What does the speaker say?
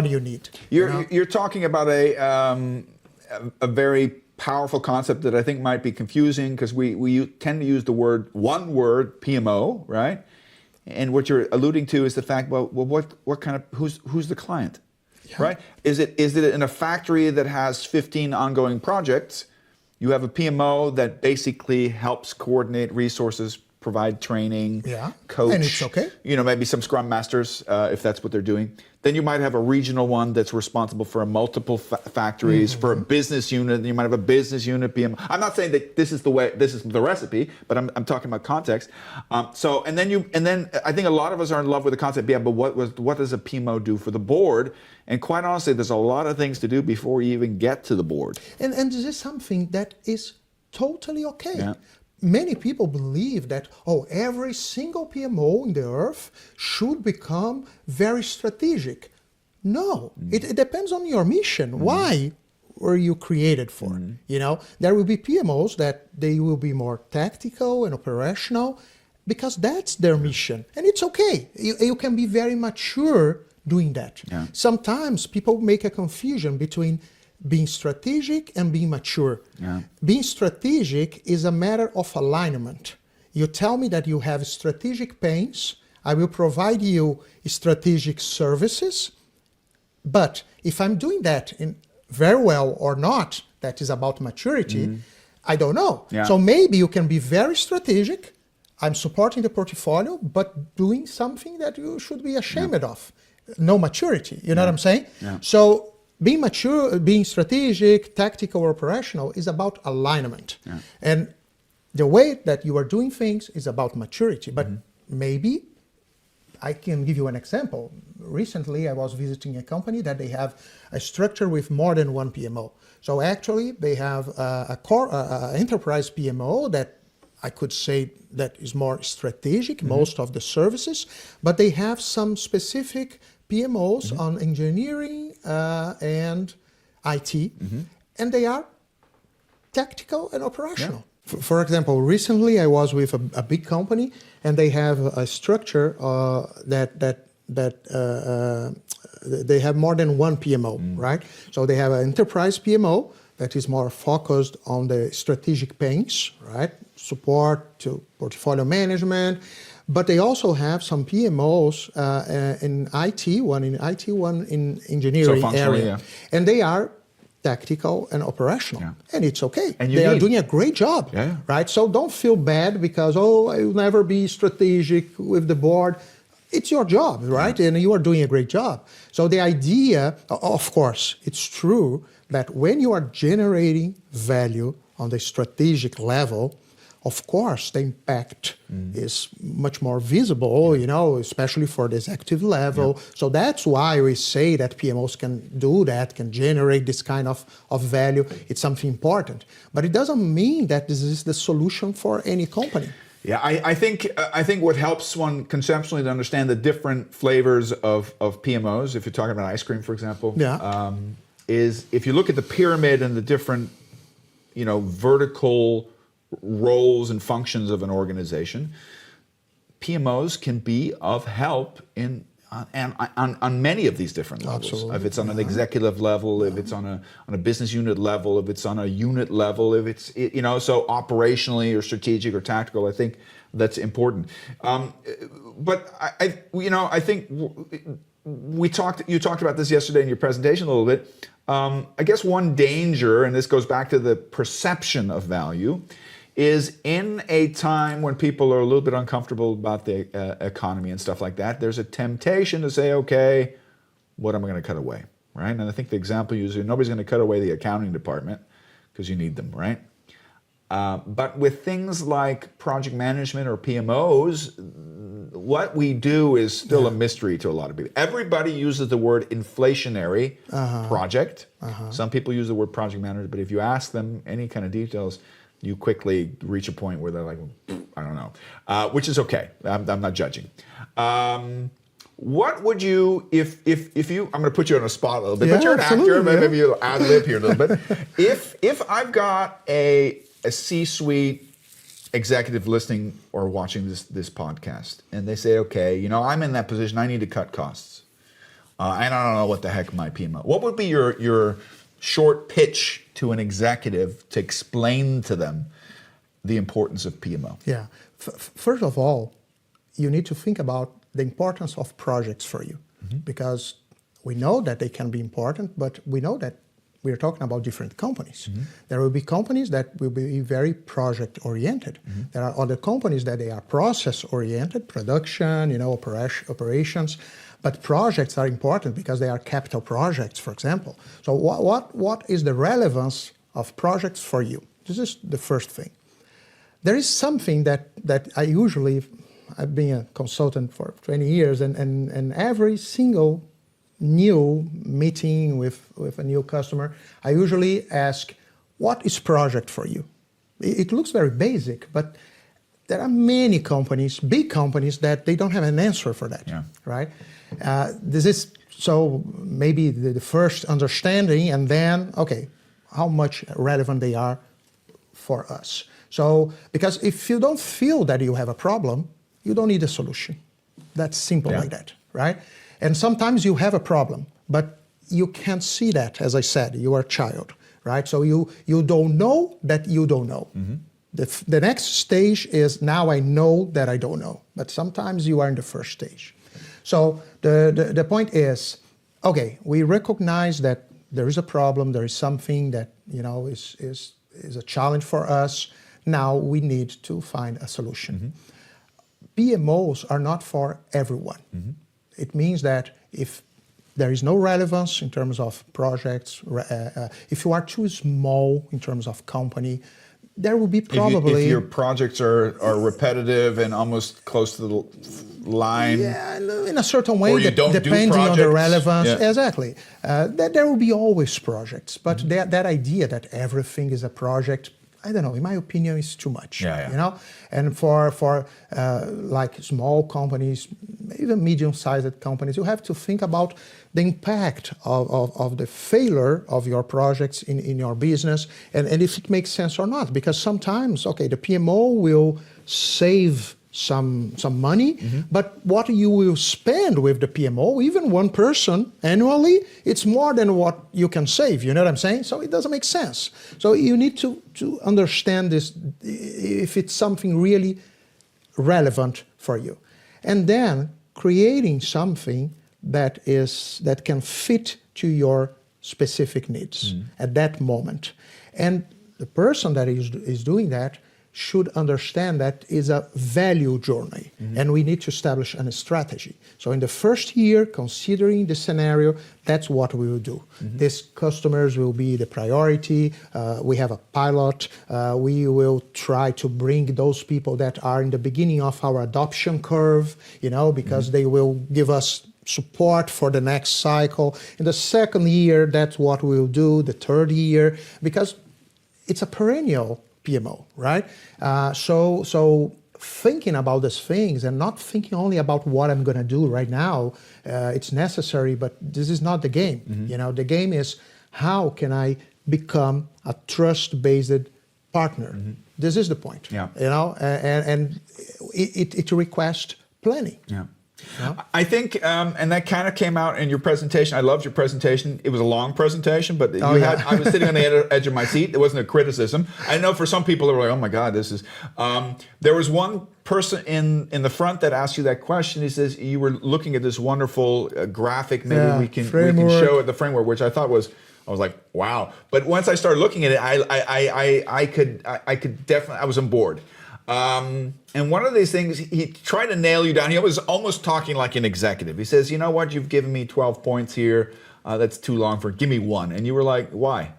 do you need? You're talking about a very powerful concept that I think might be confusing because we tend to use one word, PMO, right? And what you're alluding to is the fact, well, what kind of who's the client, right? Is it in a factory that has 15 ongoing projects? You have a PMO that basically helps coordinate resources, provide training, coach. And it's okay. Maybe some scrum masters if that's what they're doing. Then you might have a regional one that's responsible for multiple factories, for a business unit. You might have a business unit PMO. I'm not saying that this is the recipe, but I'm talking about context. And then I think a lot of us are in love with the concept. Yeah, but what does a PMO do for the board? And quite honestly, there's a lot of things to do before you even get to the board. And this is something that is totally okay. Yeah. Many people believe that, every single PMO in the earth should become very strategic. No, it depends on your mission. Why were you created for? There will be PMOs that they will be more tactical and operational because that's their mission. And it's okay. You can be very mature doing that. Yeah. Sometimes people make a confusion between being strategic and being mature. Yeah. Being strategic is a matter of alignment. You tell me that you have strategic pains, I will provide you strategic services, but if I'm doing that very well or not, that is about maturity, I don't know. Yeah. So maybe you can be very strategic, I'm supporting the portfolio, but doing something that you should be ashamed of. No maturity, you know what I'm saying? Yeah. So being mature, being strategic, tactical, or operational is about alignment. Yeah. And the way that you are doing things is about maturity. But maybe I can give you an example. Recently, I was visiting a company that they have a structure with more than one PMO. So actually, they have a core enterprise PMO that I could say that is more strategic, most of the services, but they have some specific PMOs on engineering and IT, and they are tactical and operational. Yeah. For example, recently I was with a big company, and they have a structure that they have more than one PMO, right? So they have an enterprise PMO that is more focused on the strategic pains, right? Support to portfolio management. But they also have some PMOs in IT, one in engineering area. Yeah. And they are tactical and operational. Yeah. And it's okay. And they are doing a great job, right? So don't feel bad because, I will never be strategic with the board. It's your job, right? Yeah. And you are doing a great job. So the idea, of course, it's true that when you are generating value on the strategic level, of course, the impact is much more visible, especially for the executive level. Yeah. So that's why we say that PMOs can do that, can generate this kind of value. It's something important. But it doesn't mean that this is the solution for any company. Yeah, I think what helps one conceptually to understand the different flavors of PMOs, if you're talking about ice cream, for example, is if you look at the pyramid and the different, vertical roles and functions of an organization, PMOs can be of help on many of these different levels. Absolutely. If it's on an executive level, if it's on a business unit level, if it's on a unit level, if it's so operationally or strategic or tactical, I think that's important. But I think you talked about this yesterday in your presentation a little bit. I guess one danger, and this goes back to the perception of value, is in a time when people are a little bit uncomfortable about the economy and stuff like that, there's a temptation to say, okay, what am I going to cut away, right? And I think the example usually, nobody's going to cut away the accounting department because you need them, right? But with things like project management or PMOs, what we do is still a mystery to a lot of people. Everybody uses the word inflationary project. Some people use the word project manager, but if you ask them any kind of details, you quickly reach a point where they're like, I don't know, which is okay. I'm not judging. What would you, if you, I'm going to put you on a spot a little bit, but you're an actor, maybe you'll ad-lib here a little bit. If I've got a C-suite executive listening or watching this podcast, and they say, okay, I'm in that position, I need to cut costs. and I don't know what the heck my PMO. What would be your short pitch to an executive to explain to them the importance of PMO? Yeah. First of all, you need to think about the importance of projects for you, because we know that they can be important, but we know that we're talking about different companies. There will be companies that will be very project-oriented. There are other companies that they are process-oriented, production, operations. But projects are important because they are capital projects, for example. So what is the relevance of projects for you? This is the first thing. There is something that I've been a consultant for 20 years, and every single new meeting with a new customer, I usually ask, what is project for you? It looks very basic, but there are many companies, big companies, that they don't have an answer for that, right? This is so maybe the first understanding, and then, okay, how much relevant they are for us. So, because if you don't feel that you have a problem, you don't need a solution. That's simple like that, right? And sometimes you have a problem, but you can't see that. As I said, you are a child, right? So you don't know that you don't know. The next stage is, now I know that I don't know. But sometimes you are in the first stage. So the point is, okay, we recognize that there is a problem, there is something that is a challenge for us. Now we need to find a solution. PMOs are not for everyone. It means that if there is no relevance in terms of projects, if you are too small in terms of company, there will be probably... If your projects are repetitive and almost close to the line... Yeah, in a certain way, depending on the relevance. Exactly. There will be always projects, but that idea that everything is a project, I don't know, in my opinion, is too much. And for like small companies, even medium-sized companies, you have to think about the impact of the failure of your projects in your business, and if it makes sense or not. Because sometimes, okay, the PMO will save some money, but what you will spend with the PMO, even one person annually, it's more than what you can save, you know what I'm saying? So it doesn't make sense. So you need to understand this, if it's something really relevant for you. And then creating something that can fit to your specific needs at that moment. And the person that is doing that should understand that is a value journey, and we need to establish a strategy. So in the first year, considering the scenario, that's what we will do. These customers will be the priority. We have a pilot. We will try to bring those people that are in the beginning of our adoption curve, because they will give us support for the next cycle. In the second year, that's what we'll do, the third year, because it's a perennial PMO, right? So thinking about these things and not thinking only about what I'm going to do right now, it's necessary, but this is not the game. The game is, how can I become a trust-based partner? This is the point. And it requests planning. I think, and that kind of came out in your presentation. I loved your presentation. It was a long presentation, but I was sitting on the edge of my seat. It wasn't a criticism. I know for some people, they were like, oh my God, this is... there was one person in the front that asked you that question. He says, you were looking at this wonderful graphic. Maybe we can show it, the framework, which I thought was... I was like, wow. But once I started looking at it, I could definitely... I was on board. And one of these things, he tried to nail you down. He was almost talking like an executive. He says, you know what, you've given me 12 points here. That's too long give me one. And you were like, why?